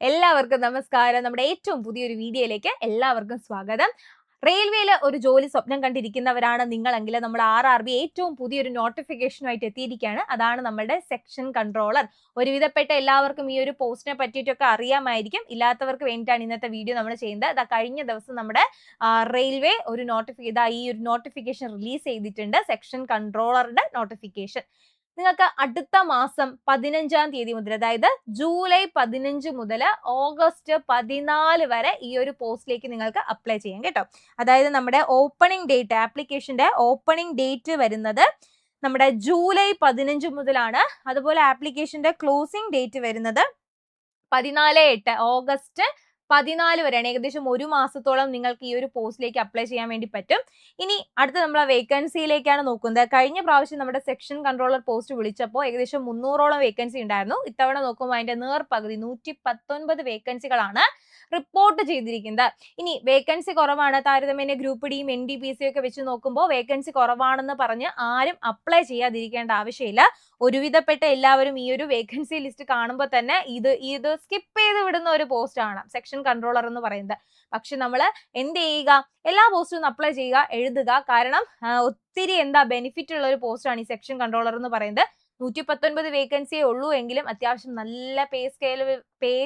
എല്ലാവർക്കും നമസ്കാരം. നമ്മുടെ ഏറ്റവും പുതിയൊരു വീഡിയോയിലേക്ക് എല്ലാവർക്കും സ്വാഗതം. റെയിൽവേയിൽ ഒരു ജോലി സ്വപ്നം കണ്ടിരിക്കുന്നവരാണ് നിങ്ങളെങ്കിൽ നമ്മൾ RRB ഏറ്റവും പുതിയൊരു നോട്ടിഫിക്കേഷനുമായിട്ട് എത്തിയിരിക്കുകയാണ്. അതാണ് നമ്മുടെ സെക്ഷൻ കൺട്രോളർ. ഒരുവിധപ്പെട്ട എല്ലാവർക്കും ഈ ഒരു പോസ്റ്റിനെ പറ്റിയിട്ടൊക്കെ അറിയാമായിരിക്കും. ഇല്ലാത്തവർക്ക് വേണ്ടിയിട്ടാണ് ഇന്നത്തെ വീഡിയോ നമ്മൾ ചെയ്യുന്നത്. കഴിഞ്ഞ ദിവസം നമ്മുടെ റെയിൽവേ ഈ ഒരു നോട്ടിഫിക്കേഷൻ റിലീസ് ചെയ്തിട്ടുണ്ട്. സെക്ഷൻ കൺട്രോളറുടെ നോട്ടിഫിക്കേഷൻ. നിങ്ങൾക്ക് അടുത്ത മാസം 15-ാം തീയതി മുതൽ, അതായത് ജൂലൈ 15 മുതൽ ഓഗസ്റ്റ് 14 വരെ ഈ ഒരു പോസ്റ്റിലേക്ക് നിങ്ങൾക്ക് അപ്ലൈ ചെയ്യാം കേട്ടോ. അതായത് നമ്മുടെ ഓപ്പണിംഗ് ഡേറ്റ്, ആപ്ലിക്കേഷന്റെ ഓപ്പണിംഗ് ഡേറ്റ് വരുന്നത് നമ്മുടെ ജൂലൈ 15 മുതലാണ്. അതുപോലെ ആപ്ലിക്കേഷന്റെ ക്ലോസിംഗ് ഡേറ്റ് വരുന്നത് 14/8 ഓഗസ്റ്റ് 14 വരെയാണ്. ഏകദേശം ഒരു മാസത്തോളം നിങ്ങൾക്ക് ഈ ഒരു പോസ്റ്റിലേക്ക് അപ്ലൈ ചെയ്യാൻ വേണ്ടി പറ്റും. ഇനി അടുത്ത നമ്മൾ വേക്കൻസിയിലേക്കാണ് നോക്കുന്നത്. കഴിഞ്ഞ പ്രാവശ്യം നമ്മുടെ സെക്ഷൻ കൺട്രോളർ പോസ്റ്റ് വിളിച്ചപ്പോൾ ഏകദേശം 300ഓളം വേക്കൻസി ഉണ്ടായിരുന്നു. ഇത്തവണ നോക്കുമ്പോൾ അതിന്റെ നേർപകുതി 119 വേക്കൻസികളാണ് റിപ്പോർട്ട് ചെയ്തിരിക്കുന്നത്. ഇനി വേക്കൻസി കുറവാണ്, താരതമ്യേന ഗ്രൂപ്പ് ഡിയും NDPC ഒക്കെ വെച്ച് നോക്കുമ്പോൾ വേക്കൻസി കുറവാണെന്ന് പറഞ്ഞ് ആരും അപ്ലൈ ചെയ്യാതിരിക്കേണ്ട ആവശ്യമില്ല. ഒരുവിധപ്പെട്ട എല്ലാവരും ഈ ഒരു വേക്കൻസി ലിസ്റ്റ് കാണുമ്പോൾ തന്നെ ഇത് സ്കിപ്പ് ചെയ്ത് വിടുന്ന ഒരു പോസ്റ്റ് ആണ് സെക്ഷൻ കൺട്രോളർ എന്ന് പറയുന്നത്. പക്ഷെ നമ്മൾ എന്ത് ചെയ്യുക, എല്ലാ പോസ്റ്റും അപ്ലൈ ചെയ്യുക, എഴുതുക. കാരണം ഒത്തിരി ബെനിഫിറ്റ് ഉള്ള ഒരു പോസ്റ്റാണ് ഈ സെക്ഷൻ കൺട്രോളർ എന്ന് പറയുന്നത്. 119 വേക്കൻസിയേ ഉള്ളൂ എങ്കിലും അത്യാവശ്യം നല്ല പേ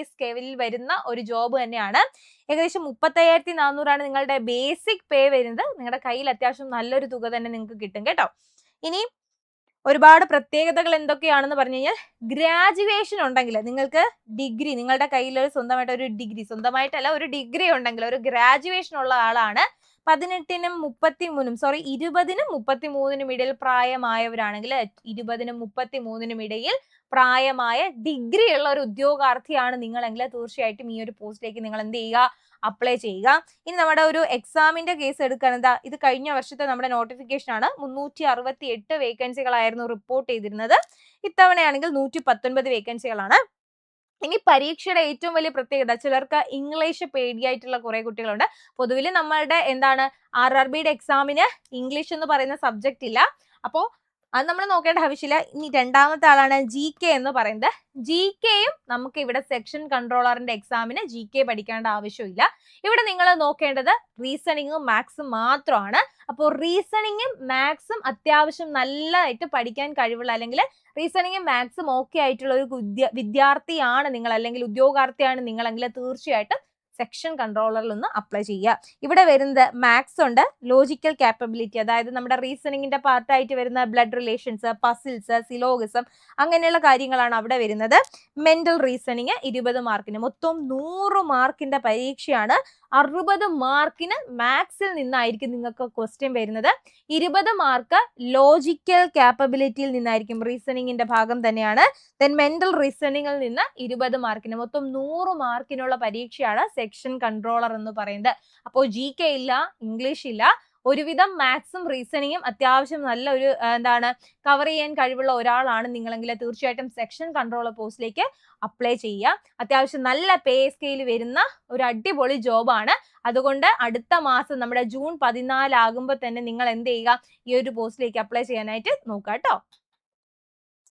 സ്കെയിലിൽ വരുന്ന ഒരു ജോബ് തന്നെയാണ്. ഏകദേശം 35,400 നിങ്ങളുടെ ബേസിക് പേ വരുന്നത്. നിങ്ങളുടെ കയ്യിൽ അത്യാവശ്യം നല്ലൊരു തുക തന്നെ നിങ്ങൾക്ക് കിട്ടും കേട്ടോ. ഇനി ഒരുപാട് പ്രത്യേകതകൾ എന്തൊക്കെയാണെന്ന് പറഞ്ഞു കഴിഞ്ഞാൽ, ഗ്രാജുവേഷൻ ഉണ്ടെങ്കിൽ നിങ്ങൾക്ക് ഡിഗ്രി, നിങ്ങളുടെ കയ്യിൽ സ്വന്തമായിട്ട് ഒരു ഡിഗ്രി, സ്വന്തമായിട്ടല്ല ഒരു ഡിഗ്രി ഉണ്ടെങ്കിൽ, ഒരു ഗ്രാജുവേഷൻ ഉള്ള ആളാണ്, 20-നും 33-നും ഇടയിൽ പ്രായമായവരാണെങ്കിൽ, 20-നും 33-നും ഇടയിൽ പ്രായമായ ഡിഗ്രി ഉള്ള ഒരു ഉദ്യോഗാർത്ഥിയാണ് നിങ്ങളെങ്കിൽ തീർച്ചയായിട്ടും ഈ ഒരു പോസ്റ്റിലേക്ക് നിങ്ങൾ എന്ത് ചെയ്യുക, അപ്ലൈ ചെയ്യുക. ഇനി നമ്മുടെ ഒരു എക്സാമിന്റെ കേസ് എടുക്കുകയാണ്. ഇത് കഴിഞ്ഞ വർഷത്തെ നമ്മുടെ നോട്ടിഫിക്കേഷൻ ആണ്. 368 വേക്കൻസികളായിരുന്നു റിപ്പോർട്ട് ചെയ്തിരുന്നത്. ഇത്തവണയാണെങ്കിൽ 119 വേക്കൻസികളാണ്. ഇനി പരീക്ഷയുടെ ഏറ്റവും വലിയ പ്രത്യേകത, ചിലർക്ക് ഇംഗ്ലീഷ് പേടിയായിട്ടുള്ള കുറെ കുട്ടികളുണ്ട്. പൊതുവിൽ നമ്മളുടെ RRBയുടെ എക്സാമിന് ഇംഗ്ലീഷ് എന്ന് പറയുന്ന സബ്ജക്റ്റ് ഇല്ല. അപ്പോൾ അത് നമ്മൾ നോക്കേണ്ട ആവശ്യമില്ല. ഇനി രണ്ടാമത്തെ ആളാണ് GK എന്ന് പറയുന്നത്. GKയും നമുക്ക് ഇവിടെ സെക്ഷൻ കൺട്രോളറിന്റെ എക്സാമിന് GK പഠിക്കേണ്ട ആവശ്യമില്ല. ഇവിടെ നിങ്ങൾ നോക്കേണ്ടത് റീസണിങ്ങും മാത്സും മാത്രമാണ്. അപ്പോൾ റീസണിങ്ങും മാത്സും അത്യാവശ്യം നല്ലതായിട്ട് പഠിക്കാൻ കഴിവുള്ള, അല്ലെങ്കിൽ റീസണിങ്ങും മാത്സും ഓക്കെ ആയിട്ടുള്ള ഒരു വിദ്യാർത്ഥിയാണ് നിങ്ങൾ, അല്ലെങ്കിൽ ഉദ്യോഗാർത്ഥിയാണ് നിങ്ങളെങ്കിൽ തീർച്ചയായിട്ടും സെക്ഷൻ കൺട്രോളറിൽ ഒന്ന് അപ്ലൈ ചെയ്യുക. ഇവിടെ വരുന്നത് മാത്സ് ഉണ്ട്, ലോജിക്കൽ കാപ്പബിലിറ്റി, അതായത് നമ്മുടെ റീസണിങ്ങിന്റെ പാർട്ടായിട്ട് വരുന്ന ബ്ലഡ് റിലേഷൻസ്, പസിൽസ്, സിലോഗിസം, അങ്ങനെയുള്ള കാര്യങ്ങളാണ് അവിടെ വരുന്നത്. മെന്റൽ റീസണിങ് 20 മാർക്കിന്, മൊത്തം 100 മാർക്കിന്റെ പരീക്ഷയാണ്. 60 മാർക്കിന് മാത്സിൽ നിന്നായിരിക്കും നിങ്ങൾക്ക് ക്വസ്റ്റ്യൻ വരുന്നത്. 20 മാർക്ക് ലോജിക്കൽ കാപ്പബിലിറ്റിയിൽ നിന്നായിരിക്കും, റീസണിങ്ങിന്റെ ഭാഗം തന്നെയാണ്. ദെൻ മെന്റൽ റീസണിങ്ങിൽ നിന്ന് 20 മാർക്കിന്, മൊത്തം 100 മാർക്കിനുള്ള പരീക്ഷയാണ് സെക്ഷൻ കൺട്രോളർ എന്ന് പറയുന്നത്. അപ്പോൾ GK ഇല്ല, ഇംഗ്ലീഷ് ഇല്ല, ഒരുവിധം മാത്സും റീസണിങ്ങും അത്യാവശ്യം നല്ല ഒരു കവർ ചെയ്യാൻ കഴിവുള്ള ഒരാളാണ് നിങ്ങളെങ്കിൽ തീർച്ചയായിട്ടും സെക്ഷൻ കൺട്രോളർ പോസ്റ്റിലേക്ക് അപ്ലൈ ചെയ്യുക. അത്യാവശ്യം നല്ല പേ സ്കെയിൽ വരുന്ന ഒരു അടിപൊളി ജോബാണ്. അതുകൊണ്ട് അടുത്ത മാസം നമ്മുടെ ജൂൺ 14 ആകുമ്പോൾ തന്നെ നിങ്ങൾ എന്ത് ചെയ്യുക, ഈ ഒരു പോസ്റ്റിലേക്ക് അപ്ലൈ ചെയ്യാനായിട്ട് നോക്കുക കേട്ടോ.